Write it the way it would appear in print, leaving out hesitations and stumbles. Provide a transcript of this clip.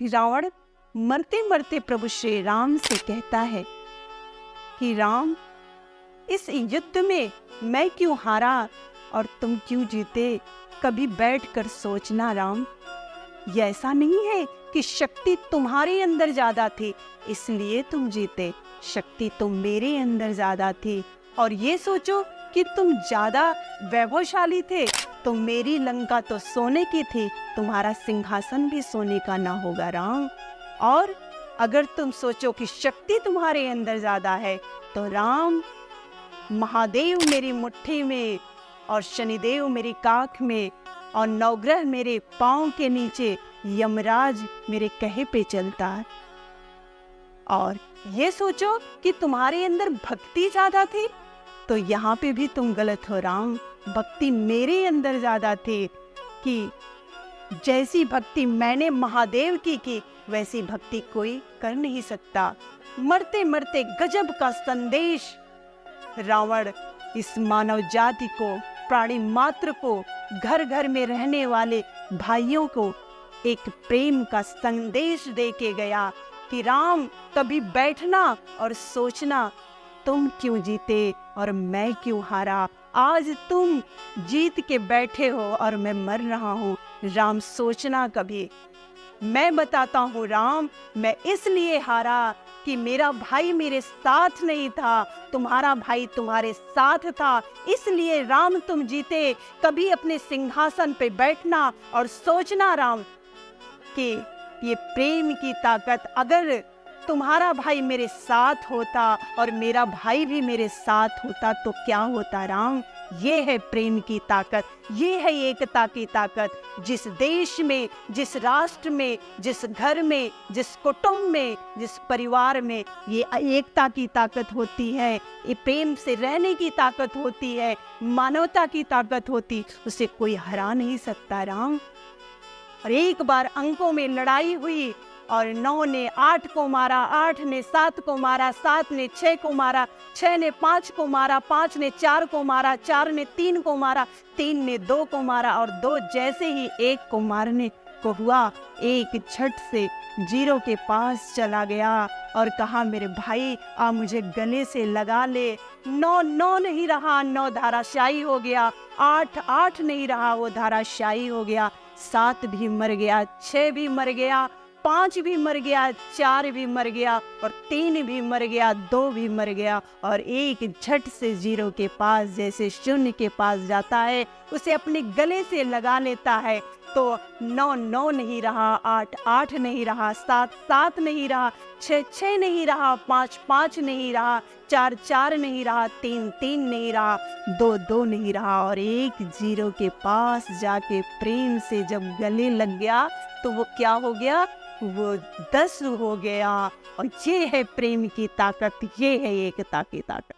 रावण मरते मरते प्रभु श्री राम से कहता है कि राम, इस युद्ध में मैं क्यों हारा और तुम क्यों जीते? कभी बैठकर सोचना राम। ये ऐसा नहीं है कि शक्ति तुम्हारे अंदर ज्यादा थी इसलिए तुम जीते, शक्ति तो मेरे अंदर ज्यादा थी। और ये सोचो कि तुम ज्यादा वैभवशाली थे तो मेरी लंका तो सोने की थी, तुम्हारा सिंहासन भी सोने का ना होगा राम। और अगर तुम सोचो कि शक्ति तुम्हारे अंदर ज्यादा है तो राम, महादेव मेरी मुट्ठी में और शनिदेव मेरी काख में और नवग्रह मेरे पांव के नीचे, यमराज मेरे कहे पे चलता है। और ये सोचो कि तुम्हारे अंदर भक्ति ज्यादा थी तो यहाँ पे भी तुम गलत हो राम। भक्ति मेरे अंदर ज्यादा थी कि जैसी भक्ति मैंने महादेव की वैसी भक्ति कोई कर नहीं सकता। मरते मरते गजब का संदेश रावण इस मानव जाति को, प्राणी मात्र को, घर घर में रहने वाले भाइयों को एक प्रेम का संदेश दे के गया कि राम, कभी बैठना और सोचना तुम क्यों जीते और मैं क्यों हारा। आज तुम जीत के बैठे हो और मैं मर रहा हूँ। राम, सोचना कभी। मैं बताता हूँ राम, मैं इसलिए हारा कि मेरा भाई मेरे साथ नहीं था, तुम्हारा भाई तुम्हारे साथ था, इसलिए राम तुम जीते। कभी अपने सिंहासन पे बैठना और सोचना राम कि ये प्रेम की ताकत, अगर तुम्हारा भाई मेरे साथ होता और मेरा भाई भी मेरे साथ होता तो क्या होता राम। ये है प्रेम की ताकत, ये है एकता की ताकत। जिस देश में, जिस राष्ट्र में, जिस घर में, जिस कुटुंब में, जिस परिवार में ये एकता की ताकत होती है, ये प्रेम से रहने की ताकत होती है, मानवता की ताकत होती, उसे कोई हरा नहीं सकता राम। और एक बार अंकों में लड़ाई हुई और 9 ने 8 को मारा, 8 ने 7 को मारा, 7 ने 6 को मारा, 6 ने 5 को मारा, 5 ने 4 को मारा, 4 ने 3 को मारा, 3 ने 2 को मारा और 2 जैसे ही 1 को मारने को हुआ, एक झट से 0 के पास चला गया और कहा, मेरे भाई आ मुझे गले से लगा ले। 9 9 नहीं रहा, 9 धाराशायी हो गया, 8 8 नहीं रहा, वो धाराशायी हो गया, 7 भी मर गया, 6 भी मर गया, 5 भी मर गया, 4 भी मर गया और 3 भी मर गया, 2 भी मर गया। और एक झट से 0 के पास जैसे शून्य के पास जाता है, उसे अपने गले से लगा लेता है तो 9 9 नहीं रहा, 8 8 नहीं रहा, 7 7 नहीं रहा, 6 6 नहीं रहा, 5 5 नहीं रहा, 4 4 नहीं रहा, 3 3 नहीं रहा, 2 2 नहीं रहा और एक 0 के पास जाके प्रेम से जब गले लग गया तो वो क्या हो गया, वो 10 हो गया। और ये है प्रेम की ताकत, ये है एकता की ताकत।